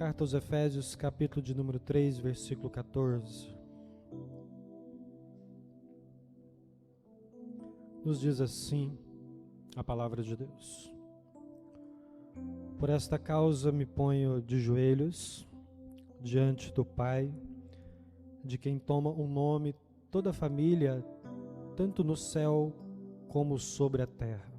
Carta aos Efésios, capítulo de número 3, versículo 14. Nos diz assim a palavra de Deus: Por esta causa me ponho de joelhos diante do Pai, de quem toma o nome toda a família, tanto no céu como sobre a terra,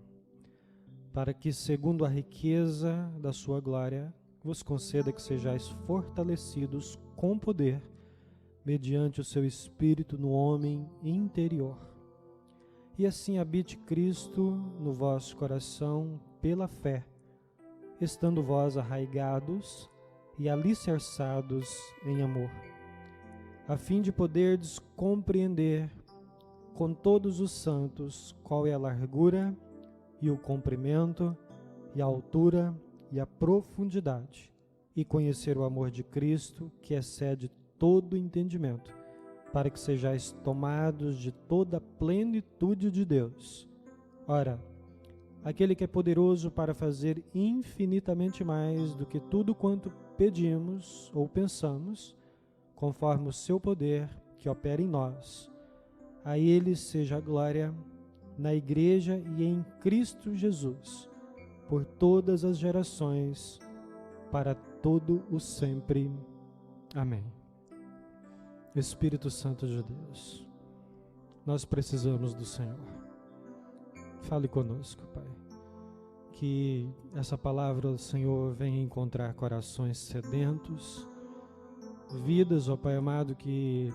para que, segundo a riqueza da sua glória, vos conceda que sejais fortalecidos com poder, mediante o seu Espírito no homem interior. E assim habite Cristo no vosso coração pela fé, estando vós arraigados e alicerçados em amor, a fim de poderdes compreender com todos os santos qual é a largura e o comprimento e a altura e a profundidade, e conhecer o amor de Cristo, que excede todo entendimento, para que sejais tomados de toda a plenitude de Deus. Ora, aquele que é poderoso para fazer infinitamente mais do que tudo quanto pedimos ou pensamos, conforme o seu poder que opera em nós. A ele seja a glória na Igreja e em Cristo Jesus, por todas as gerações, para todo o sempre. Amém. Espírito Santo de Deus, nós precisamos do Senhor. Fale conosco, Pai. Que essa palavra do Senhor venha encontrar corações sedentos, vidas, ó Pai amado, que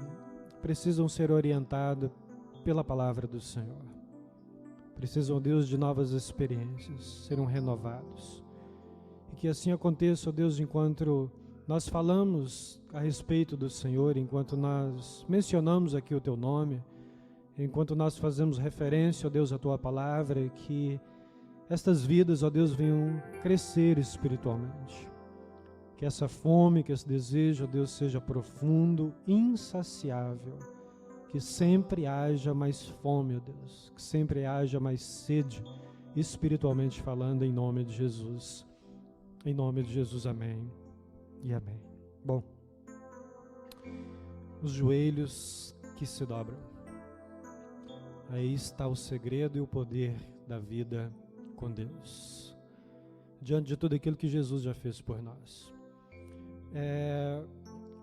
precisam ser orientadas pela palavra do Senhor. Precisam, Deus, de novas experiências, serão renovados. E que assim aconteça, ó Deus, enquanto nós falamos a respeito do Senhor, enquanto nós mencionamos aqui o Teu nome, enquanto nós fazemos referência, ó Deus, à Tua palavra, que estas vidas, ó Deus, venham crescer espiritualmente. Que essa fome, que esse desejo, ó Deus, seja profundo, insaciável. Que sempre haja mais fome, ó Deus, que sempre haja mais sede, espiritualmente falando, em nome de Jesus. Em nome de Jesus, amém e amém. Bom, os joelhos que se dobram. Aí está o segredo e o poder da vida com Deus, diante de tudo aquilo que Jesus já fez por nós.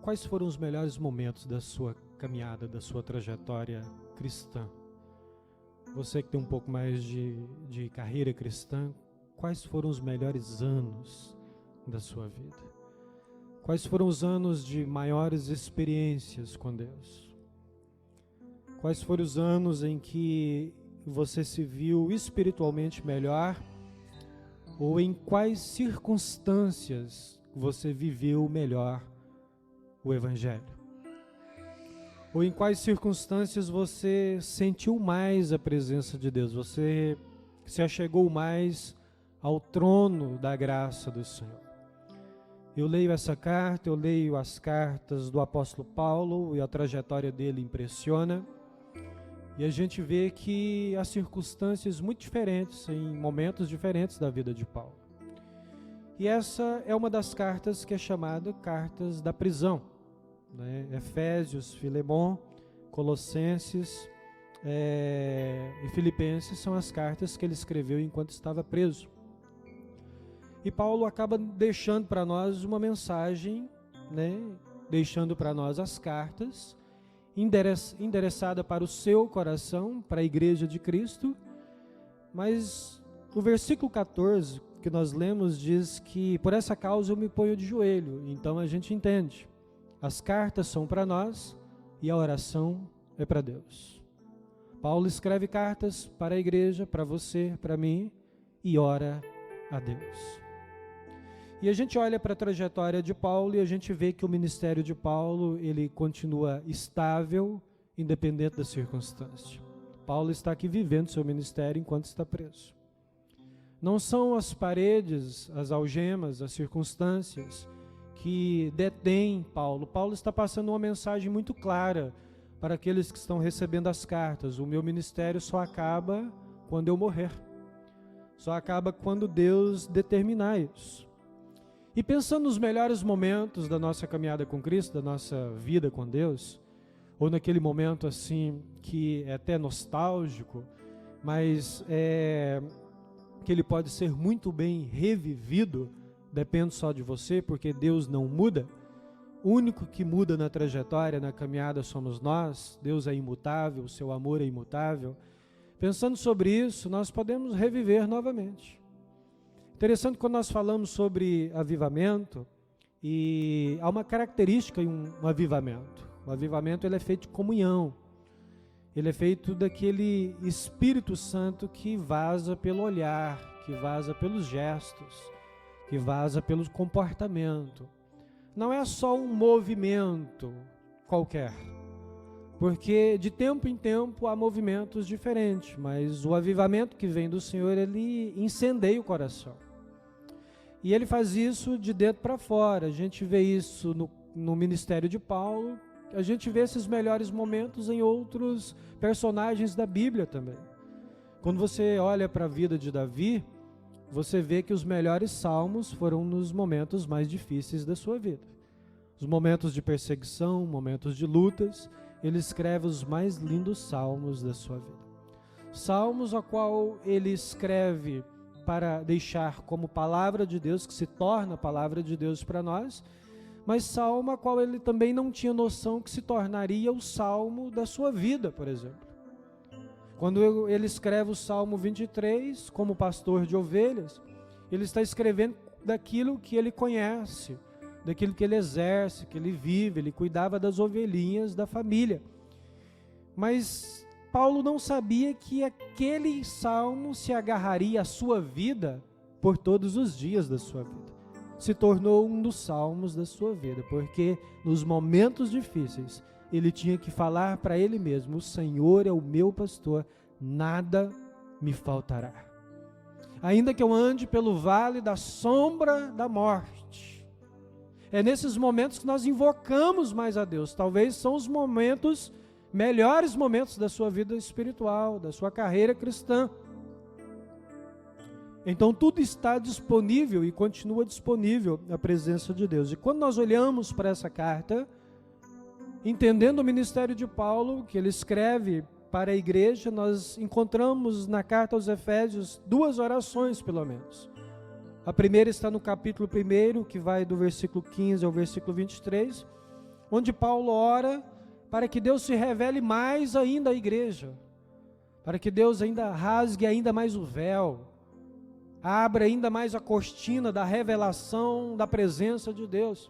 Quais foram os melhores momentos da sua caminhada, da sua trajetória cristã? Você que tem um pouco mais de carreira cristã, quais foram os melhores anos da sua vida? Quais foram os anos de maiores experiências com Deus? Quais foram os anos em que você se viu espiritualmente melhor? Ou em quais circunstâncias você viveu melhor o Evangelho? Ou em quais circunstâncias você sentiu mais a presença de Deus? Você se achegou mais ao trono da graça do Senhor? Eu leio essa carta, eu leio as cartas do apóstolo Paulo e a trajetória dele impressiona. E a gente vê que há circunstâncias muito diferentes, em momentos diferentes da vida de Paulo. E essa é uma das cartas que é chamada cartas da prisão, né? Efésios, Filemon, Colossenses e Filipenses são as cartas que ele escreveu enquanto estava preso. E Paulo acaba deixando para nós uma mensagem, né? Deixando para nós as cartas, endereçada para o seu coração, para a Igreja de Cristo. Mas o versículo 14 que nós lemos diz que por essa causa eu me ponho de joelho. Então a gente entende. As cartas são para nós e a oração é para Deus. Paulo escreve cartas para a igreja, para você, para mim, e ora a Deus. E a gente olha para a trajetória de Paulo e a gente vê que o ministério de Paulo, ele continua estável, independente da circunstância. Paulo está aqui vivendo seu ministério enquanto está preso. Não são as paredes, as algemas, as circunstâncias que detêm Paulo. Paulo está passando uma mensagem muito clara para aqueles que estão recebendo as cartas. O meu ministério só acaba quando eu morrer. Só acaba quando Deus determinar isso. E pensando nos melhores momentos da nossa caminhada com Cristo, da nossa vida com Deus, ou naquele momento assim que é até nostálgico, mas que ele pode ser muito bem revivido, depende só de você, porque Deus não muda. O único que muda na trajetória, na caminhada, somos nós. Deus é imutável, o seu amor é imutável. Pensando sobre isso, nós podemos reviver novamente. Interessante quando nós falamos sobre avivamento, e há uma característica em um avivamento. O avivamento ele é feito de comunhão. Ele é feito daquele Espírito Santo que vaza pelo olhar, que vaza pelos gestos, que vaza pelo comportamento. Não é só um movimento qualquer, porque de tempo em tempo há movimentos diferentes, mas o avivamento que vem do Senhor, ele incendeia o coração. E ele faz isso de dentro para fora. A gente vê isso no ministério de Paulo, a gente vê esses melhores momentos em outros personagens da Bíblia também. Quando você olha para a vida de Davi, você vê que os melhores salmos foram nos momentos mais difíceis da sua vida. Os momentos de perseguição, momentos de lutas, ele escreve os mais lindos salmos da sua vida. Salmos a qual ele escreve para deixar como palavra de Deus, que se torna palavra de Deus para nós, mas salmo a qual ele também não tinha noção que se tornaria o salmo da sua vida, por exemplo. Quando ele escreve o Salmo 23, como pastor de ovelhas, ele está escrevendo daquilo que ele conhece, daquilo que ele exerce, que ele vive, ele cuidava das ovelhinhas da família. Mas Paulo não sabia que aquele salmo se agarraria à sua vida por todos os dias da sua vida. Se tornou um dos salmos da sua vida, porque nos momentos difíceis, ele tinha que falar para ele mesmo: o Senhor é o meu pastor, nada me faltará. Ainda que eu ande pelo vale da sombra da morte. É nesses momentos que nós invocamos mais a Deus. Talvez são os momentos, melhores momentos da sua vida espiritual, da sua carreira cristã. Então tudo está disponível e continua disponível na presença de Deus. E quando nós olhamos para essa carta, entendendo o ministério de Paulo, que ele escreve para a igreja, nós encontramos na carta aos Efésios duas orações, pelo menos. A primeira está no capítulo 1, que vai do versículo 15 ao versículo 23, onde Paulo ora para que Deus se revele mais ainda à igreja, para que Deus ainda rasgue ainda mais o véu, abra ainda mais a cortina da revelação da presença de Deus.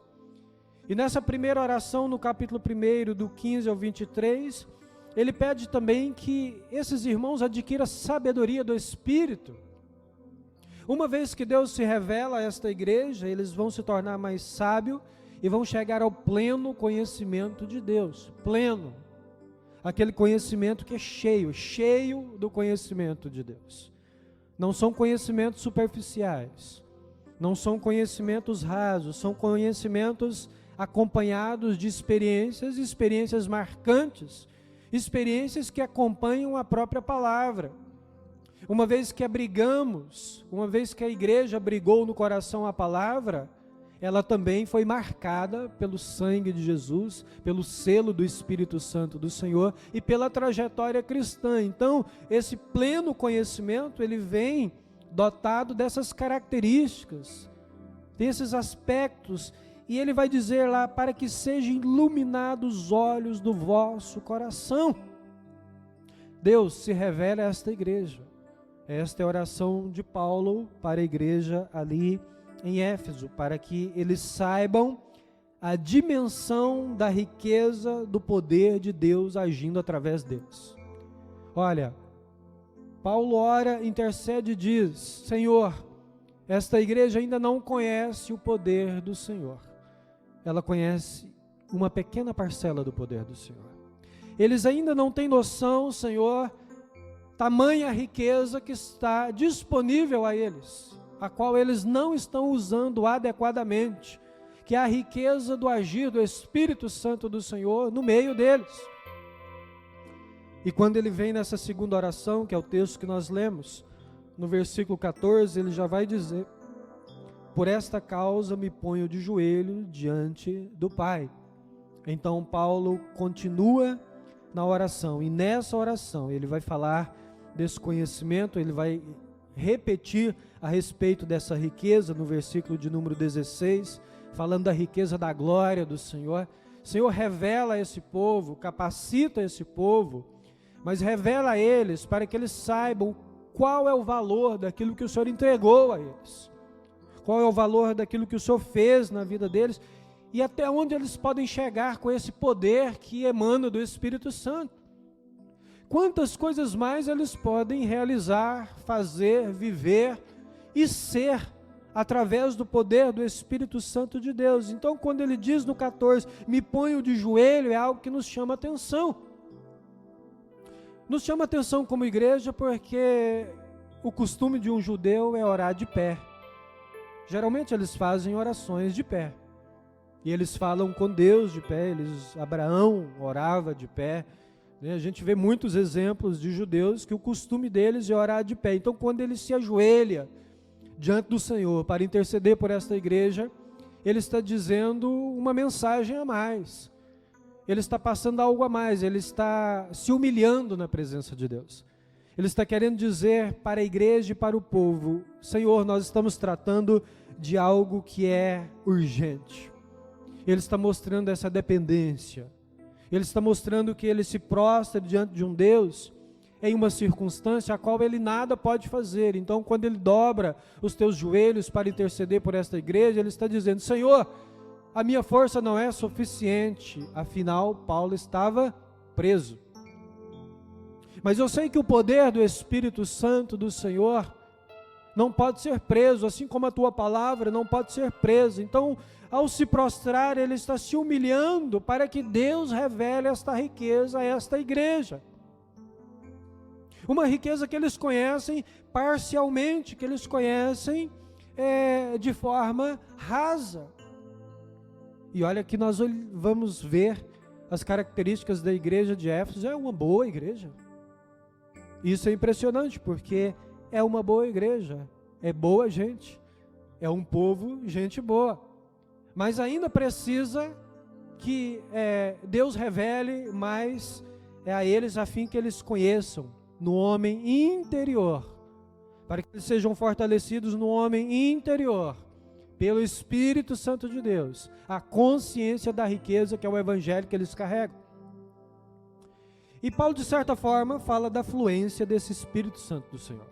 E nessa primeira oração, no capítulo 1, do 15 ao 23, ele pede também que esses irmãos adquiram sabedoria do Espírito. Uma vez que Deus se revela a esta igreja, eles vão se tornar mais sábios e vão chegar ao pleno conhecimento de Deus. Pleno. Aquele conhecimento que é cheio do conhecimento de Deus. Não são conhecimentos superficiais. Não são conhecimentos rasos, são conhecimentos acompanhados de experiências marcantes, experiências que acompanham a própria palavra. Uma vez que abrigamos, uma vez que a igreja abrigou no coração a palavra, ela também foi marcada pelo sangue de Jesus, pelo selo do Espírito Santo do Senhor e pela trajetória cristã. Então, esse pleno conhecimento, ele vem dotado dessas características, desses aspectos, e ele vai dizer lá: para que sejam iluminados os olhos do vosso coração. Deus se revela a esta igreja. Esta é a oração de Paulo para a igreja ali em Éfeso, para que eles saibam a dimensão da riqueza do poder de Deus agindo através deles. Olha, Paulo ora, intercede e diz: Senhor, esta igreja ainda não conhece o poder do Senhor. Ela conhece uma pequena parcela do poder do Senhor. Eles ainda não têm noção, Senhor, tamanha riqueza que está disponível a eles, a qual eles não estão usando adequadamente, que é a riqueza do agir do Espírito Santo do Senhor no meio deles. E quando ele vem nessa segunda oração, que é o texto que nós lemos, no versículo 14, ele já vai dizer por esta causa me ponho de joelho diante do Pai. Então Paulo continua na oração, e nessa oração ele vai falar desse conhecimento, ele vai repetir a respeito dessa riqueza no versículo de número 16, falando da riqueza da glória do Senhor. O Senhor revela a esse povo, capacita esse povo, mas revela a eles para que eles saibam qual é o valor daquilo que o Senhor entregou a eles, qual é o valor daquilo que o Senhor fez na vida deles, e até onde eles podem chegar com esse poder que emana do Espírito Santo. Quantas coisas mais eles podem realizar, fazer, viver e ser através do poder do Espírito Santo de Deus. Então, quando ele diz no 14, me ponho de joelho, é algo que nos chama atenção. Nos chama atenção como igreja porque o costume de um judeu é orar de pé. Geralmente eles fazem orações de pé. E eles falam com Deus de pé. Abraão orava de pé. A gente vê muitos exemplos de judeus que o costume deles é orar de pé. Então, quando ele se ajoelha diante do Senhor para interceder por esta igreja, ele está dizendo uma mensagem a mais. Ele está passando algo a mais, ele está se humilhando na presença de Deus. Ele está querendo dizer para a igreja e para o povo: Senhor, nós estamos tratando de algo que é urgente. Ele está mostrando essa dependência. Ele está mostrando que ele se prostra diante de um Deus em uma circunstância a qual ele nada pode fazer. Então, quando ele dobra os teus joelhos para interceder por esta igreja, ele está dizendo: Senhor, a minha força não é suficiente. Afinal, Paulo estava preso. Mas eu sei que o poder do Espírito Santo do Senhor não pode ser preso, assim como a tua palavra não pode ser presa. Então, ao se prostrar, ele está se humilhando para que Deus revele esta riqueza a esta igreja. Uma riqueza que eles conhecem parcialmente, que eles conhecem de forma rasa. E olha que nós vamos ver as características da igreja de Éfeso. É uma boa igreja. Isso é impressionante, porque é uma boa igreja, é boa gente, é um povo, gente boa. Mas ainda precisa que Deus revele mais a eles, a fim que eles conheçam no homem interior, para que eles sejam fortalecidos no homem interior, pelo Espírito Santo de Deus, a consciência da riqueza que é o Evangelho que eles carregam. E Paulo, de certa forma, fala da fluência desse Espírito Santo do Senhor.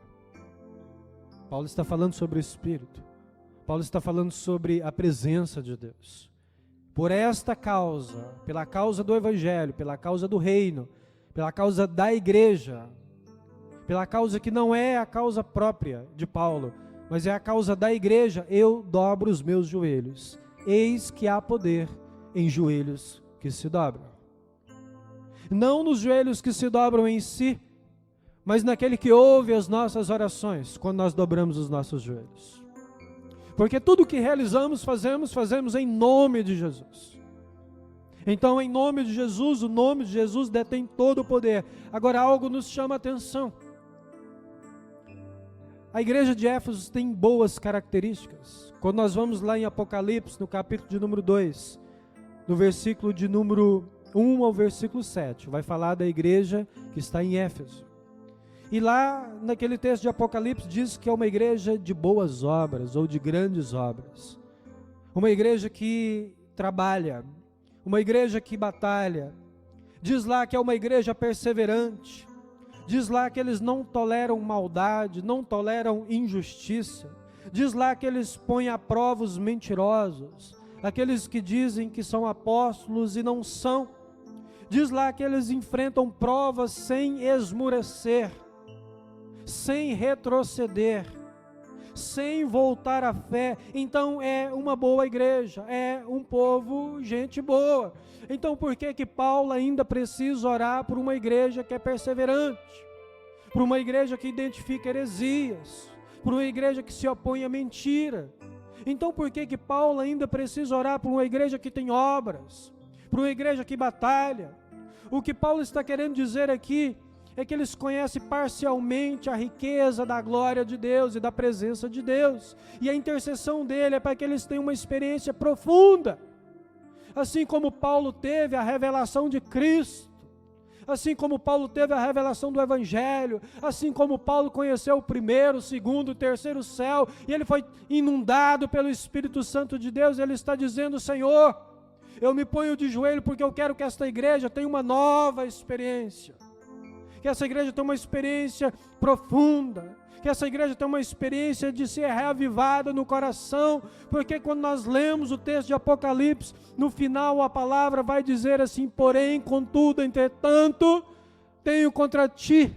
Paulo está falando sobre o Espírito. Paulo está falando sobre a presença de Deus. Por esta causa, pela causa do Evangelho, pela causa do reino, pela causa da igreja, pela causa que não é a causa própria de Paulo, mas é a causa da igreja, eu dobro os meus joelhos. Eis que há poder em joelhos que se dobram. Não nos joelhos que se dobram em si, mas naquele que ouve as nossas orações, quando nós dobramos os nossos joelhos. Porque tudo o que realizamos, fazemos em nome de Jesus. Então, em nome de Jesus, o nome de Jesus detém todo o poder. Agora, algo nos chama a atenção. A igreja de Éfeso tem boas características. Quando nós vamos lá em Apocalipse, no capítulo de número 2, no versículo de número 1 ao versículo 7, vai falar da igreja que está em Éfeso. E lá, naquele texto de Apocalipse, diz que é uma igreja de boas obras, ou de grandes obras. Uma igreja que trabalha, uma igreja que batalha. Diz lá que é uma igreja perseverante. Diz lá que eles não toleram maldade, não toleram injustiça. Diz lá que eles põem à prova os mentirosos, aqueles que dizem que são apóstolos e não são. Diz lá que eles enfrentam provas sem esmurecer, sem retroceder, sem voltar à fé. Então é uma boa igreja, é um povo, gente boa. Então por que Paulo ainda precisa orar por uma igreja que é perseverante, por uma igreja que identifica heresias, por uma igreja que se opõe à mentira? Então por que Paulo ainda precisa orar por uma igreja que tem obras, por uma igreja que batalha? O que Paulo está querendo dizer aqui é que eles conhecem parcialmente a riqueza da glória de Deus e da presença de Deus. E a intercessão dele é para que eles tenham uma experiência profunda. Assim como Paulo teve a revelação de Cristo, assim como Paulo teve a revelação do Evangelho, assim como Paulo conheceu o primeiro, o segundo, o terceiro céu, e ele foi inundado pelo Espírito Santo de Deus, ele está dizendo: Senhor, eu me ponho de joelho porque eu quero que esta igreja tenha uma nova experiência, que essa igreja tenha uma experiência profunda, que essa igreja tenha uma experiência de ser reavivada no coração, porque quando nós lemos o texto de Apocalipse, no final a palavra vai dizer assim: porém, contudo, entretanto, tenho contra ti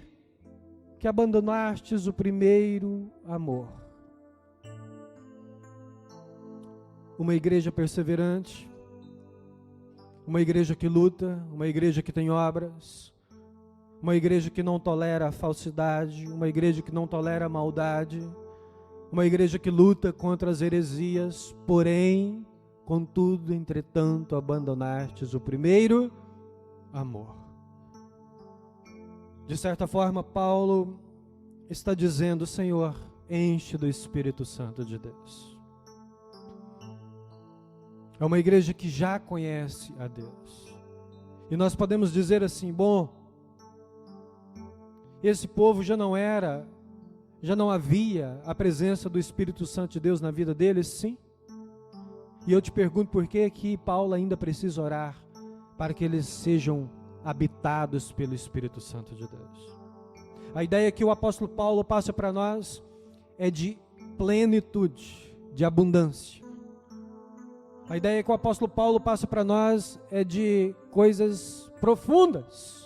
que abandonastes o primeiro amor. Uma igreja perseverante, uma igreja que luta, uma igreja que tem obras, uma igreja que não tolera a falsidade, uma igreja que não tolera a maldade, uma igreja que luta contra as heresias, porém, contudo, entretanto, abandonastes o primeiro amor. De certa forma, Paulo está dizendo: Senhor, enche do Espírito Santo de Deus. É uma igreja que já conhece a Deus. E nós podemos dizer assim: bom, esse povo já não havia a presença do Espírito Santo de Deus na vida deles? Sim. E eu te pergunto, por que Paulo ainda precisa orar para que eles sejam habitados pelo Espírito Santo de Deus? A ideia que o apóstolo Paulo passa para nós é de plenitude, de abundância. A ideia que o apóstolo Paulo passa para nós é de coisas profundas.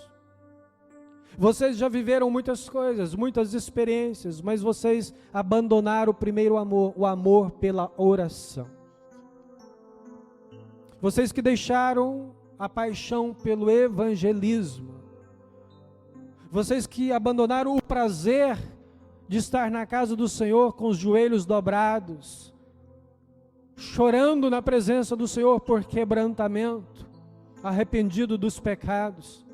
Vocês já viveram muitas coisas, muitas experiências, mas vocês abandonaram o primeiro amor, o amor pela oração. Vocês que deixaram a paixão pelo evangelismo. Vocês que abandonaram o prazer de estar na casa do Senhor com os joelhos dobrados, chorando na presença do Senhor por quebrantamento, arrependido dos pecados.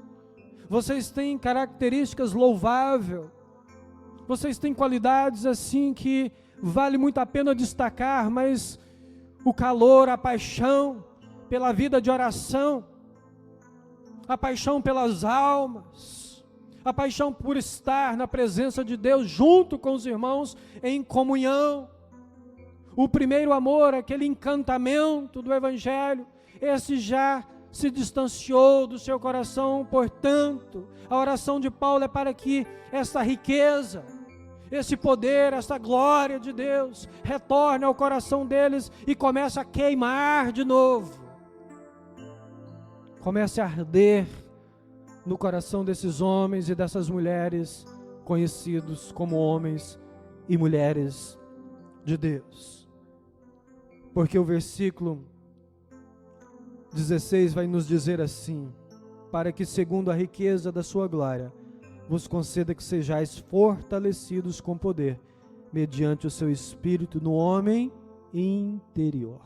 Vocês têm características louváveis, vocês têm qualidades assim que vale muito a pena destacar, mas o calor, a paixão pela vida de oração, a paixão pelas almas, a paixão por estar na presença de Deus junto com os irmãos em comunhão, o primeiro amor, aquele encantamento do Evangelho, esse já se distanciou do seu coração. Portanto, a oração de Paulo é para que essa riqueza, esse poder, essa glória de Deus retorne ao coração deles e comece a queimar de novo, comece a arder no coração desses homens e dessas mulheres conhecidos como homens e mulheres de Deus. Porque o versículo 16 vai nos dizer assim: para que segundo a riqueza da sua glória vos conceda que sejais fortalecidos com poder, mediante o seu Espírito no homem interior.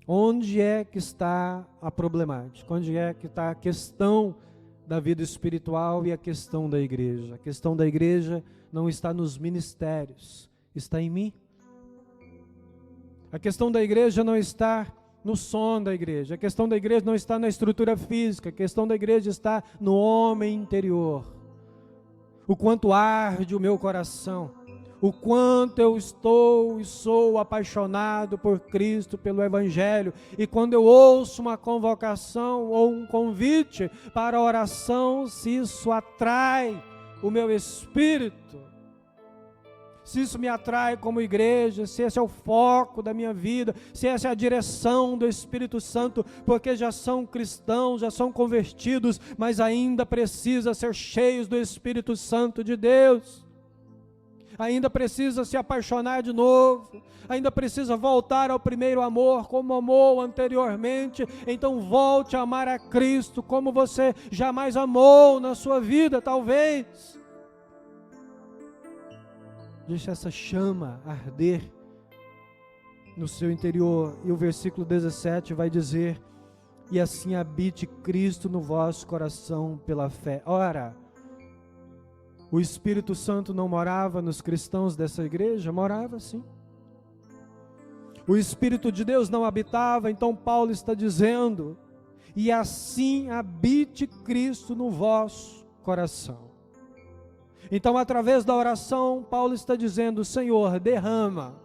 Onde é que está a problemática? Onde é que está a questão da vida espiritual e a questão da igreja? A questão da igreja não está nos ministérios, está em mim. A questão da igreja não está no som da igreja, a questão da igreja não está na estrutura física, a questão da igreja está no homem interior. O quanto arde o meu coração, o quanto eu estou e sou apaixonado por Cristo, pelo Evangelho, e quando eu ouço uma convocação ou um convite para a oração, se isso atrai o meu espírito, se isso me atrai como igreja, se esse é o foco da minha vida, se essa é a direção do Espírito Santo, porque já são cristãos, já são convertidos, mas ainda precisa ser cheios do Espírito Santo de Deus, ainda precisa se apaixonar de novo, ainda precisa voltar ao primeiro amor, como amou anteriormente. Então volte a amar a Cristo como você jamais amou na sua vida, talvez. Deixa essa chama arder no seu interior. E o versículo 17 vai dizer: e assim habite Cristo no vosso coração pela fé. Ora, o Espírito Santo não morava nos cristãos dessa igreja? Morava, sim. O Espírito de Deus não habitava, então Paulo está dizendo, e assim habite Cristo no vosso coração. Então, através da oração, Paulo está dizendo, Senhor, derrama,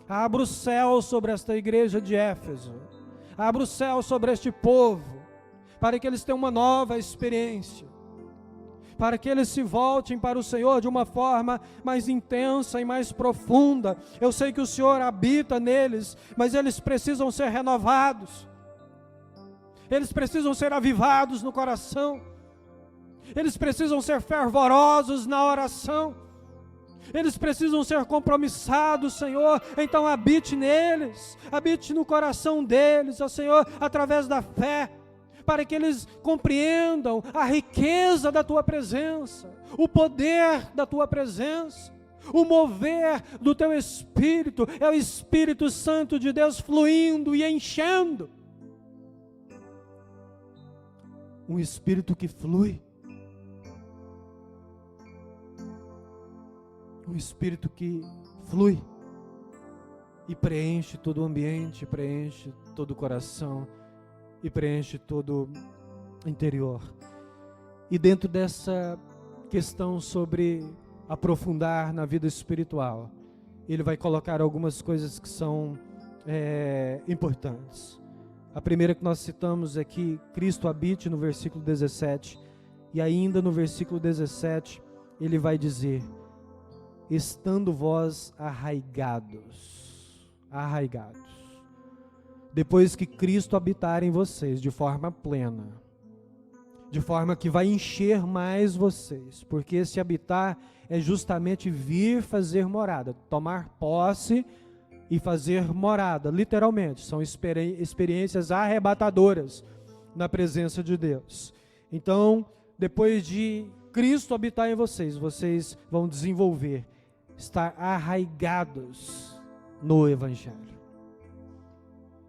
abra o céu sobre esta igreja de Éfeso, abra o céu sobre este povo, para que eles tenham uma nova experiência, para que eles se voltem para o Senhor de uma forma mais intensa e mais profunda. Eu sei que o Senhor habita neles, mas eles precisam ser renovados, eles precisam ser avivados no coração, eles precisam ser fervorosos na oração, eles precisam ser compromissados, Senhor. Então habite neles, habite no coração deles, ó Senhor, através da fé, para que eles compreendam a riqueza da Tua presença, o poder da Tua presença, o mover do Teu Espírito. É o Espírito Santo de Deus fluindo e enchendo. Um Espírito que flui, um Espírito que flui e preenche todo o ambiente, preenche todo o coração e preenche todo o interior. E dentro dessa questão sobre aprofundar na vida espiritual, ele vai colocar algumas coisas que são importantes. A primeira que nós citamos é que Cristo habite no versículo 17, e ainda no versículo 17 ele vai dizer, estando vós arraigados, depois que Cristo habitar em vocês de forma plena, de forma que vai encher mais vocês, porque esse habitar é justamente vir fazer morada, tomar posse e fazer morada, literalmente, são experiências arrebatadoras na presença de Deus. Então, depois de Cristo habitar em vocês, vocês vão desenvolver, estar arraigados no Evangelho,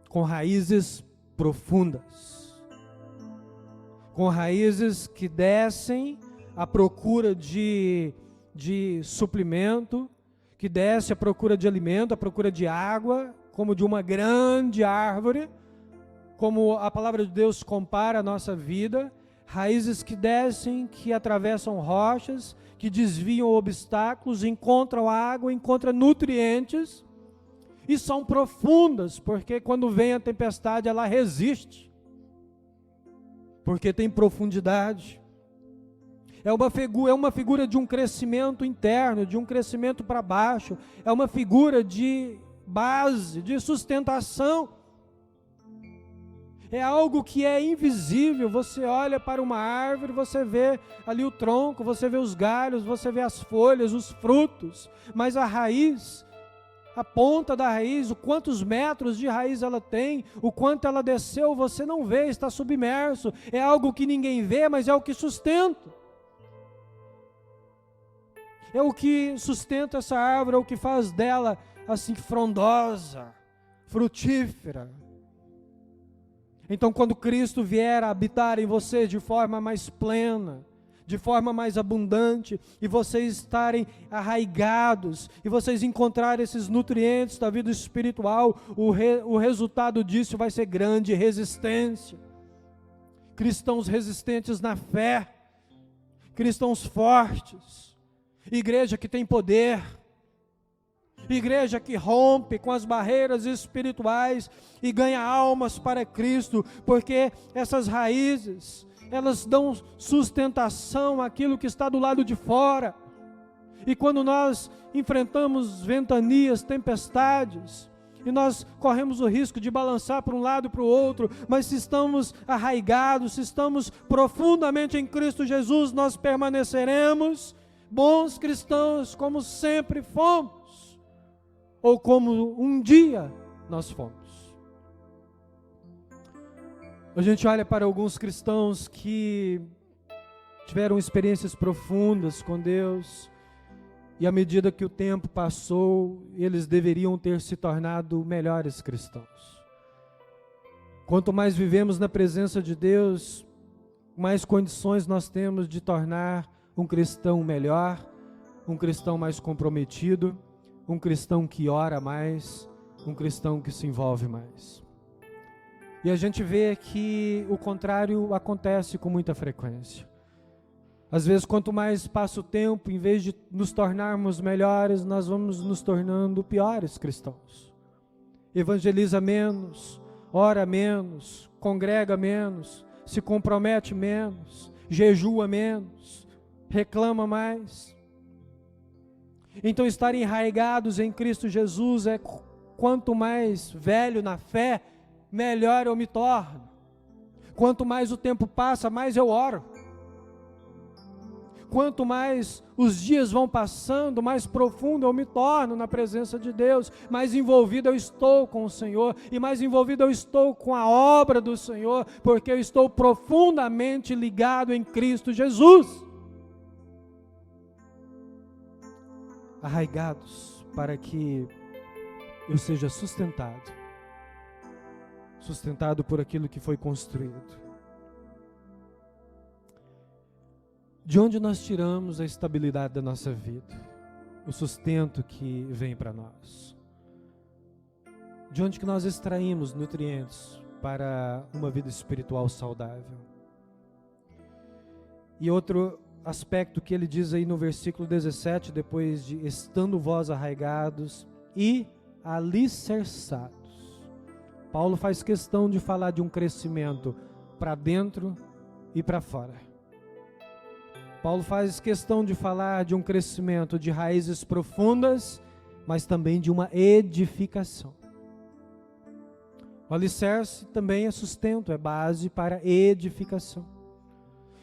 com raízes profundas, com raízes que descem à procura de suprimento, que desce à procura de alimento, à procura de água, como de uma grande árvore, como a palavra de Deus compara a nossa vida, raízes que descem, que atravessam rochas, que desviam obstáculos, encontram água, encontram nutrientes, e são profundas, porque quando vem a tempestade ela resiste, porque tem profundidade. É uma figura de um crescimento interno, de um crescimento para baixo, é uma figura de base, de sustentação. É algo que é invisível. Você olha para uma árvore, você vê ali o tronco, você vê os galhos, você vê as folhas, os frutos, mas a raiz, a ponta da raiz, o quantos metros de raiz ela tem, o quanto ela desceu, você não vê, está submerso. É algo que ninguém vê, mas é o que sustenta. É o que sustenta essa árvore, é o que faz dela assim frondosa, frutífera. Então, quando Cristo vier a habitar em você de forma mais plena, de forma mais abundante, e vocês estarem arraigados, e vocês encontrarem esses nutrientes da vida espiritual, o resultado disso vai ser grande resistência. Cristãos resistentes na fé, cristãos fortes, igreja que tem poder, igreja que rompe com as barreiras espirituais e ganha almas para Cristo, porque essas raízes, elas dão sustentação àquilo que está do lado de fora. E quando nós enfrentamos ventanias, tempestades, e nós corremos o risco de balançar para um lado e para o outro, mas se estamos arraigados, se estamos profundamente em Cristo Jesus, nós permaneceremos bons cristãos como sempre fomos, ou como um dia nós fomos. A gente olha para alguns cristãos que tiveram experiências profundas com Deus, e à medida que o tempo passou, eles deveriam ter se tornado melhores cristãos. Quanto mais vivemos na presença de Deus, mais condições nós temos de tornar um cristão melhor, um cristão mais comprometido, um cristão que ora mais, um cristão que se envolve mais. E a gente vê que o contrário acontece com muita frequência. Às vezes, quanto mais passa o tempo, em vez de nos tornarmos melhores, nós vamos nos tornando piores cristãos. Evangeliza menos, ora menos, congrega menos, se compromete menos, jejua menos, reclama mais. Então, estar enraigados em Cristo Jesus é quanto mais velho na fé, melhor eu me torno. Quanto mais o tempo passa, mais eu oro. Quanto mais os dias vão passando, mais profundo eu me torno na presença de Deus, mais envolvido eu estou com o Senhor, e mais envolvido eu estou com a obra do Senhor, porque eu estou profundamente ligado em Cristo Jesus. Arraigados para que eu seja sustentado por aquilo que foi construído. De onde nós tiramos a estabilidade da nossa vida? O sustento que vem para nós? De onde que nós extraímos nutrientes para uma vida espiritual saudável? E outro aspecto que ele diz aí no versículo 17, depois de estando vós arraigados e alicerçados. Paulo faz questão de falar de um crescimento para dentro e para fora. Paulo faz questão de falar de um crescimento de raízes profundas, mas também de uma edificação. O alicerce também é sustento, é base para edificação.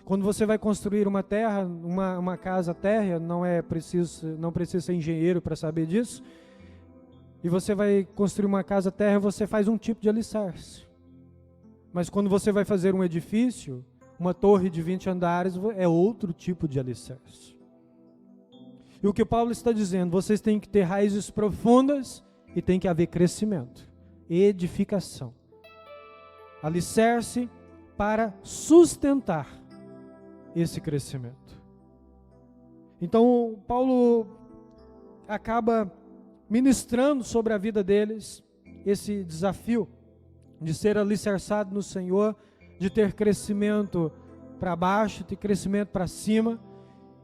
Quando você vai construir uma terra, uma casa térrea, não precisa ser engenheiro para saber disso, e você vai construir uma casa térrea, você faz um tipo de alicerce. Mas quando você vai fazer um edifício, uma torre de 20 andares, é outro tipo de alicerce. E o que Paulo está dizendo, vocês têm que ter raízes profundas e tem que haver crescimento, edificação. Alicerce para sustentar esse crescimento. Então, Paulo acaba ministrando sobre a vida deles esse desafio de ser alicerçado no Senhor, de ter crescimento para baixo, ter crescimento para cima.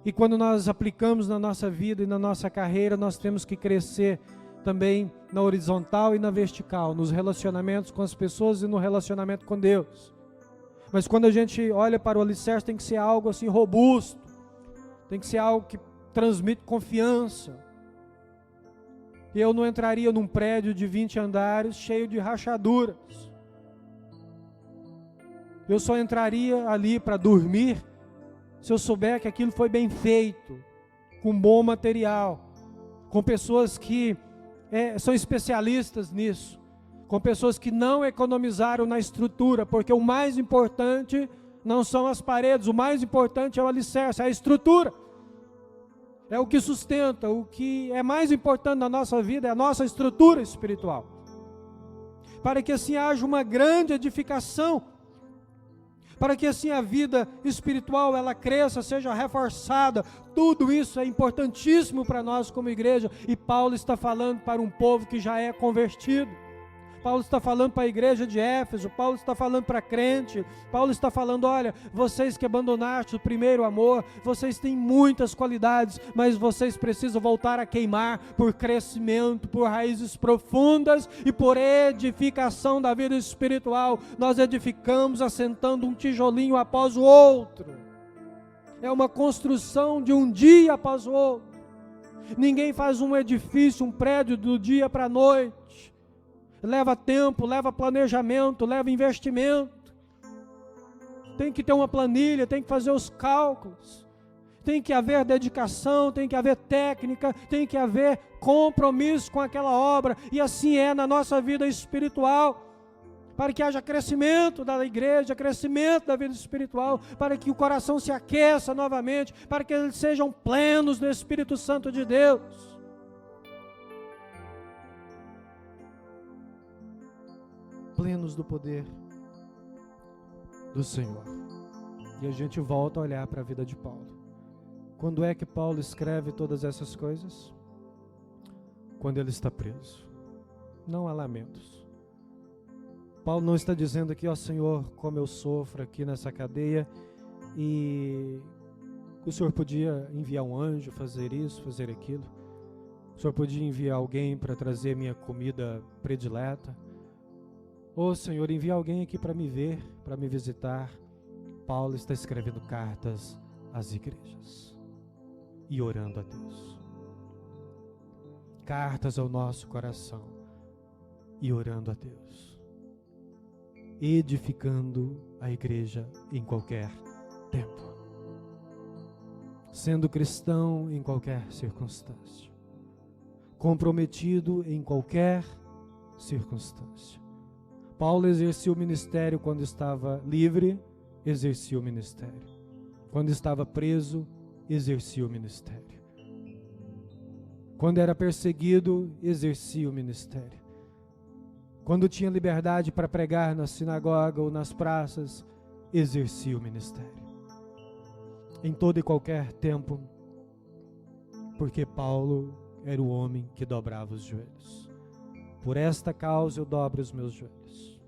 E quando nós aplicamos na nossa vida e na nossa carreira, nós temos que crescer também na horizontal e na vertical, nos relacionamentos com as pessoas e no relacionamento com Deus. Mas quando a gente olha para o alicerce, tem que ser algo assim robusto, tem que ser algo que transmite confiança. E eu não entraria num prédio de 20 andares cheio de rachaduras. Eu só entraria ali para dormir se eu souber que aquilo foi bem feito, com bom material, com pessoas que são especialistas nisso, com pessoas que não economizaram na estrutura, porque o mais importante não são as paredes, o mais importante é o alicerce, é a estrutura. É o que sustenta, o que é mais importante na nossa vida é a nossa estrutura espiritual. Para que assim haja uma grande edificação, para que assim a vida espiritual ela cresça, seja reforçada. Tudo isso é importantíssimo para nós como igreja, e Paulo está falando para um povo que já é convertido. Paulo está falando para a igreja de Éfeso, Paulo está falando para crente, Paulo está falando, olha, vocês que abandonaste o primeiro amor, vocês têm muitas qualidades, mas vocês precisam voltar a queimar por crescimento, por raízes profundas e por edificação da vida espiritual. Nós edificamos assentando um tijolinho após o outro. É uma construção de um dia após o outro. Ninguém faz um edifício, um prédio do dia para a noite. Leva tempo, leva planejamento, leva investimento. Tem que ter uma planilha, tem que fazer os cálculos. Tem que haver dedicação, tem que haver técnica, tem que haver compromisso com aquela obra. E assim é na nossa vida espiritual. Para que haja crescimento da igreja, crescimento da vida espiritual, para que o coração se aqueça novamente, para que eles sejam plenos do Espírito Santo de Deus. Plenos do poder do Senhor. E a gente volta a olhar para a vida de Paulo. Quando é que Paulo escreve todas essas coisas? Quando ele está preso. Não há lamentos. Paulo não está dizendo aqui, ó Senhor, como eu sofro aqui nessa cadeia, e o Senhor podia enviar um anjo, fazer isso, fazer aquilo. O Senhor podia enviar alguém para trazer minha comida predileta. Ô Senhor, envia alguém aqui para me ver, para me visitar. Paulo está escrevendo cartas às igrejas e orando a Deus. Cartas ao nosso coração e orando a Deus. Edificando a igreja em qualquer tempo. Sendo cristão em qualquer circunstância. Comprometido em qualquer circunstância. Paulo exercia o ministério quando estava livre, exercia o ministério. Quando estava preso, exercia o ministério. Quando era perseguido, exercia o ministério. Quando tinha liberdade para pregar na sinagoga ou nas praças, exercia o ministério. Em todo e qualquer tempo, porque Paulo era o homem que dobrava os joelhos. Por esta causa eu dobro os meus joelhos.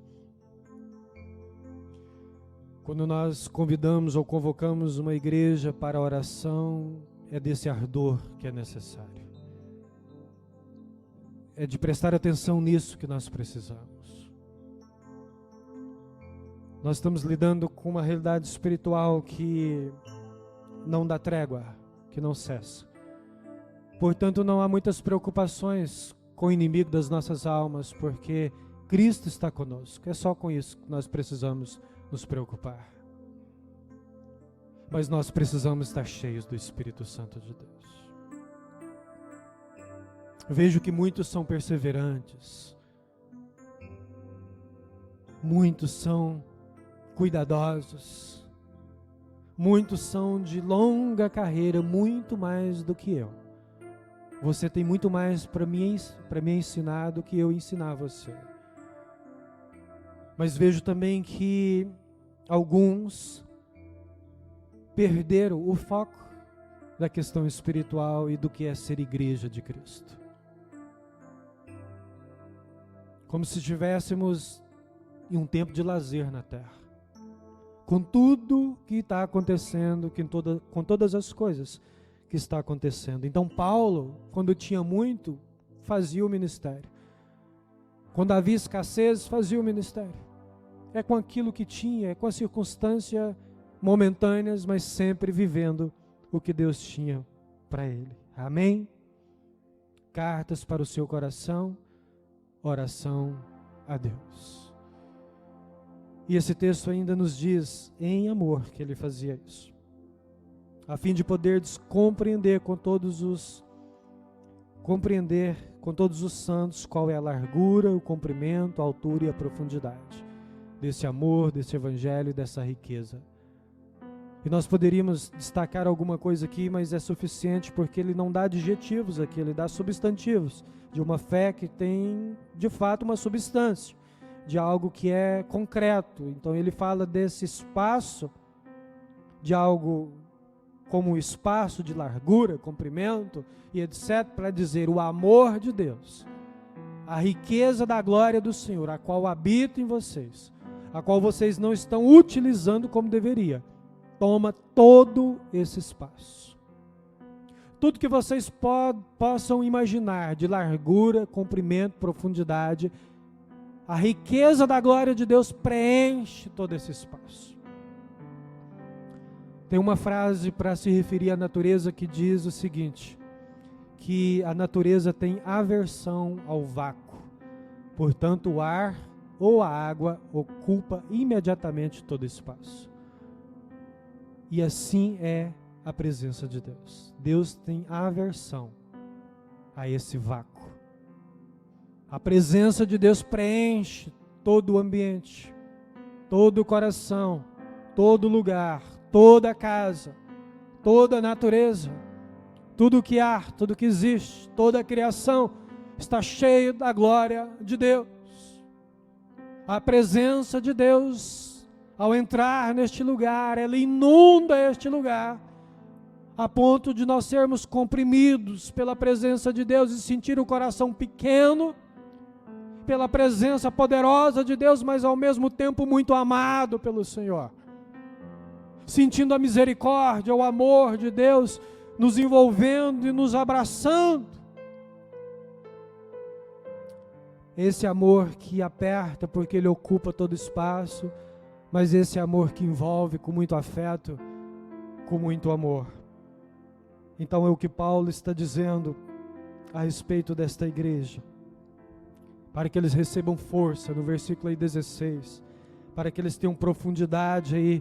Quando nós convidamos ou convocamos uma igreja para a oração, é desse ardor que é necessário. É de prestar atenção nisso que nós precisamos. Nós estamos lidando com uma realidade espiritual que não dá trégua, que não cessa. Portanto, não há muitas preocupações com o inimigo das nossas almas, porque Cristo está conosco. É só com isso que nós precisamos nos preocupar. Mas nós precisamos estar cheios do Espírito Santo de Deus. Vejo que muitos são perseverantes. Muitos são cuidadosos. Muitos são de longa carreira, muito mais do que eu. Você tem muito mais para me ensinar do que eu ensinar você. Mas vejo também que alguns perderam o foco da questão espiritual e do que é ser igreja de Cristo. Como se estivéssemos em um tempo de lazer na terra. Com tudo que está acontecendo, com todas as coisas que está acontecendo. Então Paulo, quando tinha muito, fazia o ministério. Quando havia escassez, fazia o ministério. É com aquilo que tinha, é com a circunstância momentâneas, mas sempre vivendo o que Deus tinha para ele. Amém? Cartas para o seu coração, oração a Deus. E esse texto ainda nos diz, em amor, que ele fazia isso. A fim de poder compreender com todos os santos qual é a largura, o comprimento, a altura e a profundidade desse amor, desse evangelho e dessa riqueza. E nós poderíamos destacar alguma coisa aqui, mas é suficiente porque ele não dá adjetivos aqui, ele dá substantivos de uma fé que tem de fato uma substância, de algo que é concreto. Então ele fala desse espaço, de algo como espaço de largura, comprimento e etc, para dizer o amor de Deus, a riqueza da glória do Senhor, a qual habita em vocês, a qual vocês não estão utilizando como deveria, toma todo esse espaço. Tudo que vocês possam imaginar de largura, comprimento, profundidade, a riqueza da glória de Deus preenche todo esse espaço. Tem uma frase para se referir à natureza que diz o seguinte, que a natureza tem aversão ao vácuo, portanto o ar ou a água ocupa imediatamente todo o espaço. E assim é a presença de Deus. Deus tem aversão a esse vácuo. A presença de Deus preenche todo o ambiente, todo o coração, todo lugar, toda a casa, toda a natureza, tudo que há, tudo que existe, toda a criação está cheio da glória de Deus. A presença de Deus ao entrar neste lugar, ela inunda este lugar, a ponto de nós sermos comprimidos pela presença de Deus e sentir o coração pequeno, pela presença poderosa de Deus, mas ao mesmo tempo muito amado pelo Senhor. Sentindo a misericórdia, o amor de Deus nos envolvendo e nos abraçando. Esse amor que aperta porque ele ocupa todo espaço, mas esse amor que envolve com muito afeto, com muito amor. Então é o que Paulo está dizendo a respeito desta igreja, para que eles recebam força, no versículo aí 16, para que eles tenham profundidade aí,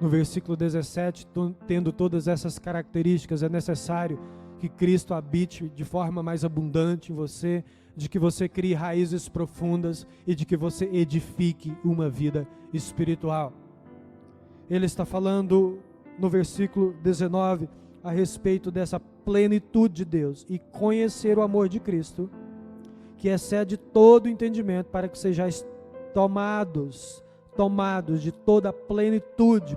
no versículo 17, tendo todas essas características, é necessário que Cristo habite de forma mais abundante em você, de que você crie raízes profundas e de que você edifique uma vida espiritual. Ele está falando no versículo 19 a respeito dessa plenitude de Deus e conhecer o amor de Cristo, que excede todo entendimento, para que sejais tomados de toda a plenitude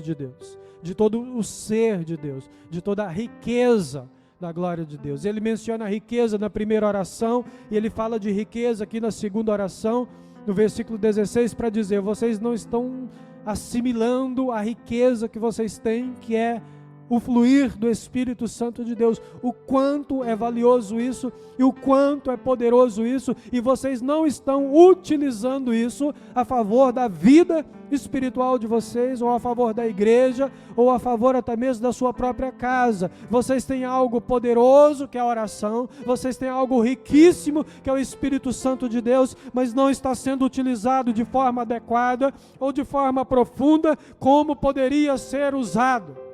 de Deus, de todo o ser de Deus, de toda a riqueza da glória de Deus. Ele menciona a riqueza na primeira oração, e ele fala de riqueza aqui na segunda oração, no versículo 16, para dizer: vocês não estão assimilando a riqueza que vocês têm, que é o fluir do Espírito Santo de Deus, o quanto é valioso isso e o quanto é poderoso isso, e vocês não estão utilizando isso a favor da vida espiritual de vocês, ou a favor da igreja, ou a favor até mesmo da sua própria casa. Vocês têm algo poderoso, que é a oração, vocês têm algo riquíssimo, que é o Espírito Santo de Deus, mas não está sendo utilizado de forma adequada, ou de forma profunda, como poderia ser usado.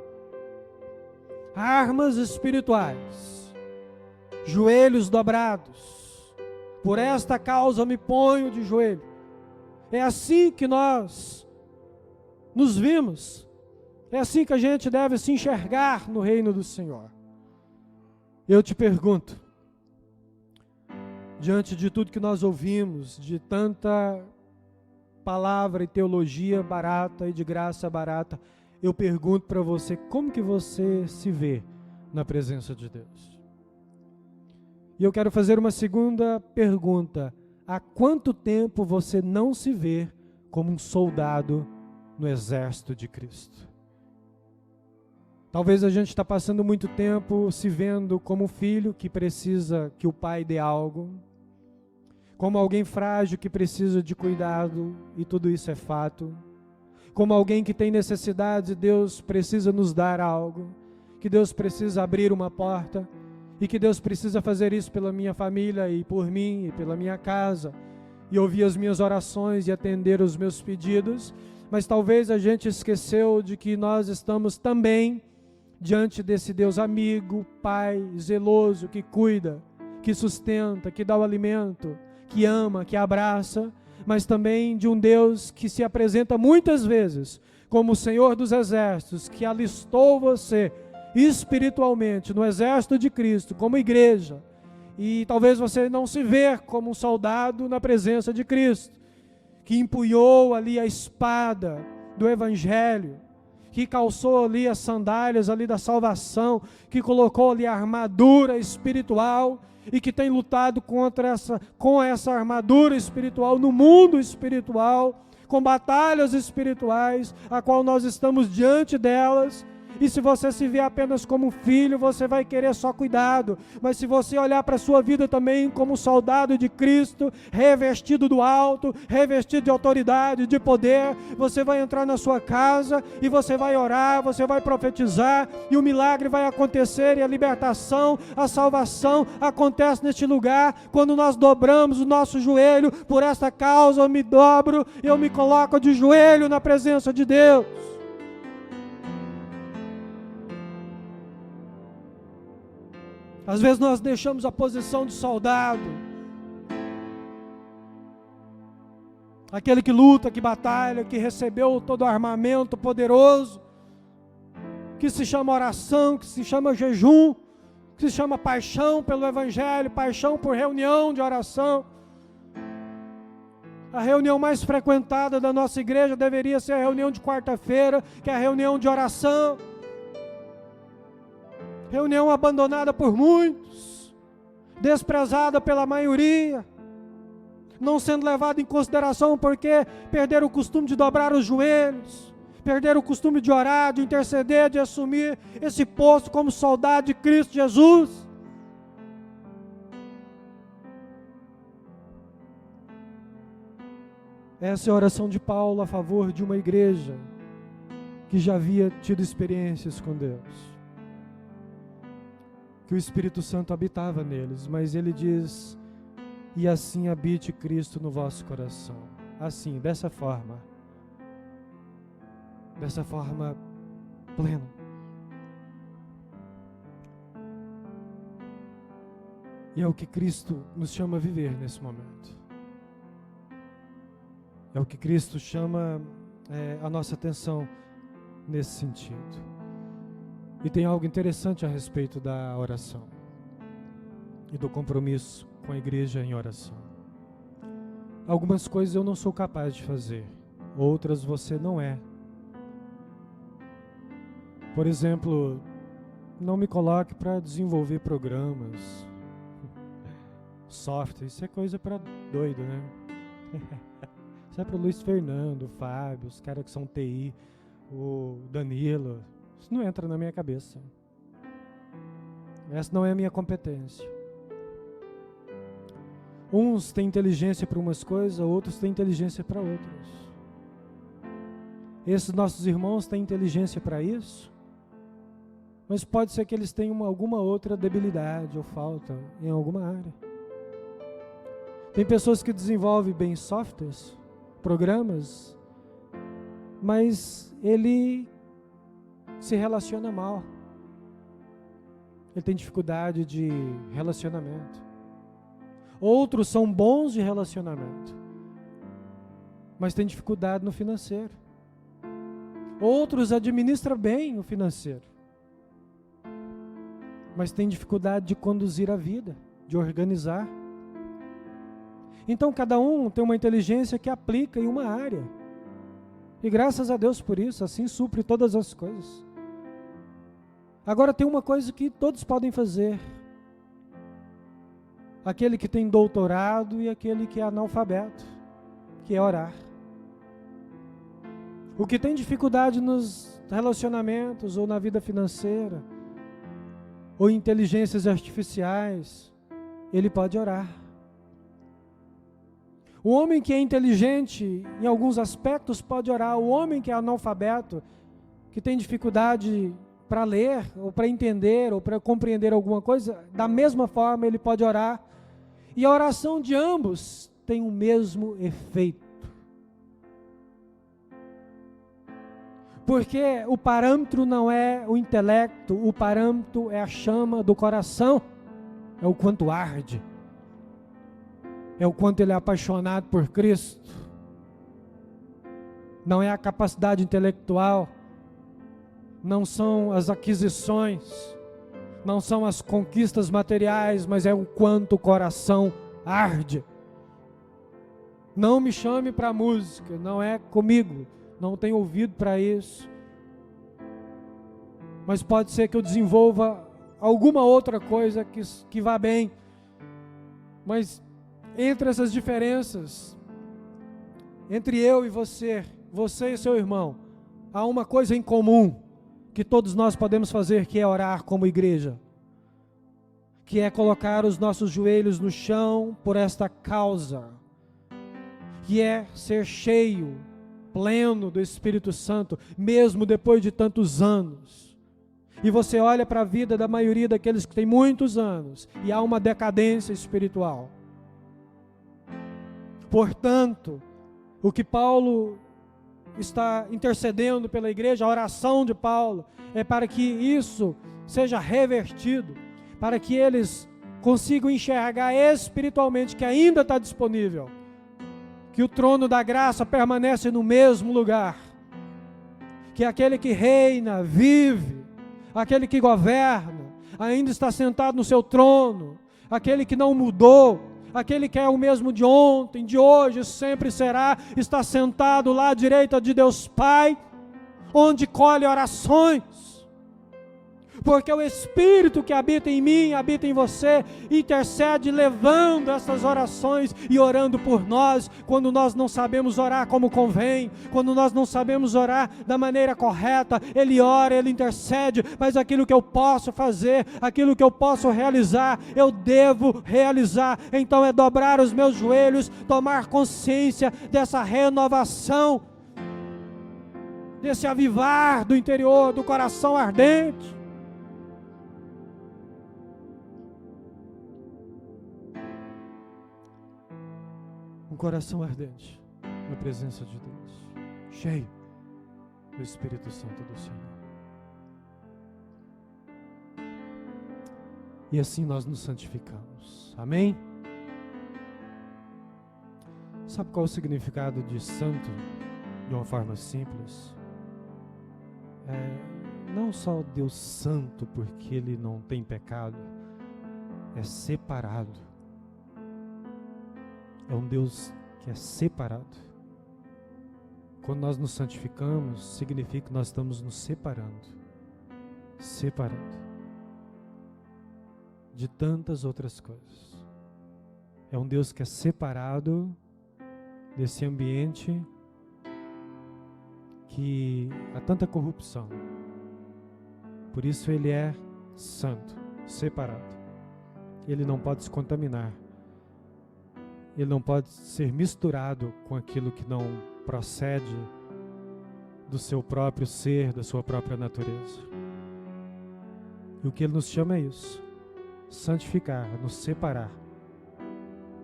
Armas espirituais, joelhos dobrados, por esta causa me ponho de joelho. É assim que nós nos vimos, é assim que a gente deve se enxergar no reino do Senhor. Eu te pergunto, diante de tudo que nós ouvimos, de tanta palavra e teologia barata e de graça barata, eu pergunto para você, como que você se vê na presença de Deus? E eu quero fazer uma segunda pergunta: há quanto tempo você não se vê como um soldado no exército de Cristo? Talvez a gente está passando muito tempo se vendo como um filho que precisa que o pai dê algo, como alguém frágil que precisa de cuidado, e tudo isso é fato. Como alguém que tem necessidade, Deus precisa nos dar algo, que Deus precisa abrir uma porta, e que Deus precisa fazer isso pela minha família e por mim e pela minha casa, e ouvir as minhas orações e atender os meus pedidos. Mas talvez a gente esqueceu de que nós estamos também diante desse Deus amigo, Pai, zeloso, que cuida, que sustenta, que dá o alimento, que ama, que abraça, mas também de um Deus que se apresenta muitas vezes como o Senhor dos Exércitos, que alistou você espiritualmente no exército de Cristo, como igreja, e talvez você não se vê como um soldado na presença de Cristo, que empunhou ali a espada do Evangelho, que calçou ali as sandálias ali da salvação, que colocou ali a armadura espiritual, e que tem lutado com essa armadura espiritual no mundo espiritual, com batalhas espirituais, a qual nós estamos diante delas. E se você se vê apenas como um filho, você vai querer só cuidado. Mas se você olhar para a sua vida também como um soldado de Cristo, revestido do alto, revestido de autoridade, de poder, você vai entrar na sua casa e você vai orar, você vai profetizar, e o milagre vai acontecer, e a libertação, a salvação acontece neste lugar, quando nós dobramos o nosso joelho. Por esta causa eu me dobro, eu me coloco de joelho na presença de Deus. Às vezes nós deixamos a posição de soldado, aquele que luta, que batalha, que recebeu todo o armamento poderoso, que se chama oração, que se chama jejum, que se chama paixão pelo Evangelho, paixão por reunião de oração. A reunião mais frequentada da nossa igreja deveria ser a reunião de quarta-feira, que é a reunião de oração. Reunião abandonada por muitos, desprezada pela maioria, não sendo levada em consideração porque perderam o costume de dobrar os joelhos, perderam o costume de orar, de interceder, de assumir esse posto como soldado de Cristo Jesus. Essa é a oração de Paulo a favor de uma igreja que já havia tido experiências com Deus, que o Espírito Santo habitava neles, mas ele diz: e assim habite Cristo no vosso coração. Assim, dessa forma plena. E é o que Cristo nos chama a viver nesse momento. É o que Cristo chama a nossa atenção nesse sentido. E tem algo interessante a respeito da oração e do compromisso com a igreja em oração. Algumas coisas eu não sou capaz de fazer, outras você não é. Por exemplo, não me coloque para desenvolver programas, software, isso é coisa para doido, né? Isso é para o Luiz Fernando, o Fábio, os caras que são TI, o Danilo. Isso não entra na minha cabeça. Essa não é a minha competência. Uns têm inteligência para umas coisas, outros têm inteligência para outras. Esses nossos irmãos têm inteligência para isso, mas pode ser que eles tenham alguma outra debilidade ou falta em alguma área. Tem pessoas que desenvolvem bem softwares, programas, mas ele se relaciona mal. Ele tem dificuldade de relacionamento. Outros são bons de relacionamento, mas têm dificuldade no financeiro. Outros administram bem o financeiro, mas têm dificuldade de conduzir a vida, de organizar. Então cada um tem uma inteligência que aplica em uma área. E graças a Deus por isso, assim supre todas as coisas. Agora tem uma coisa que todos podem fazer. Aquele que tem doutorado e aquele que é analfabeto, que é orar. O que tem dificuldade nos relacionamentos ou na vida financeira, ou inteligências artificiais, ele pode orar. O homem que é inteligente em alguns aspectos pode orar. O homem que é analfabeto, que tem dificuldade para ler, ou para entender, ou para compreender alguma coisa, da mesma forma ele pode orar. E a oração de ambos tem o mesmo efeito. Porque o parâmetro não é o intelecto, o parâmetro é a chama do coração, é o quanto arde. É o quanto ele é apaixonado por Cristo. Não é a capacidade intelectual, não são as aquisições, não são as conquistas materiais, mas é o quanto o coração arde. Não me chame para música, não é comigo, não tenho ouvido para isso. Mas pode ser que eu desenvolva alguma outra coisa que vá bem. Mas entre essas diferenças, entre eu e você e seu irmão, há uma coisa em comum que todos nós podemos fazer, que é orar como igreja, que é colocar os nossos joelhos no chão por esta causa, que é ser cheio, pleno do Espírito Santo, mesmo depois de tantos anos. E você olha para a vida da maioria daqueles que têm muitos anos, e há uma decadência espiritual. Portanto, o que Paulo está intercedendo pela igreja, a oração de Paulo, é para que isso seja revertido, para que eles consigam enxergar espiritualmente que ainda está disponível, que o trono da graça permanece no mesmo lugar, que aquele que reina, vive, aquele que governa, ainda está sentado no seu trono, aquele que não mudou, aquele que é o mesmo de ontem, de hoje, sempre será, está sentado lá à direita de Deus Pai, onde colhe orações. Porque o Espírito que habita em mim, habita em você, intercede levando essas orações e orando por nós, quando nós não sabemos orar como convém, quando nós não sabemos orar da maneira correta, Ele ora, Ele intercede, mas aquilo que eu posso fazer, aquilo que eu posso realizar, eu devo realizar. Então é dobrar os meus joelhos, tomar consciência dessa renovação, desse avivar do interior, do coração ardente. Um coração ardente na presença de Deus, cheio do Espírito Santo do Senhor. E assim nós nos santificamos. Amém? Sabe qual é o significado de santo, de uma forma simples? Não só Deus santo porque Ele não tem pecado, é separado. É um Deus que é separado. Quando nós nos santificamos, significa que nós estamos nos separando de tantas outras coisas. É um Deus que é separado desse ambiente que há tanta corrupção. Por isso Ele é santo, separado. Ele não pode se contaminar. Ele não pode ser misturado com aquilo que não procede do seu próprio ser, da sua própria natureza. E o que Ele nos chama é isso: santificar, nos separar,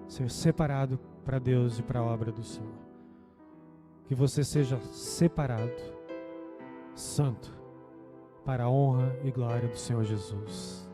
ser separado para Deus e para a obra do Senhor. Que você seja separado, santo, para a honra e glória do Senhor Jesus.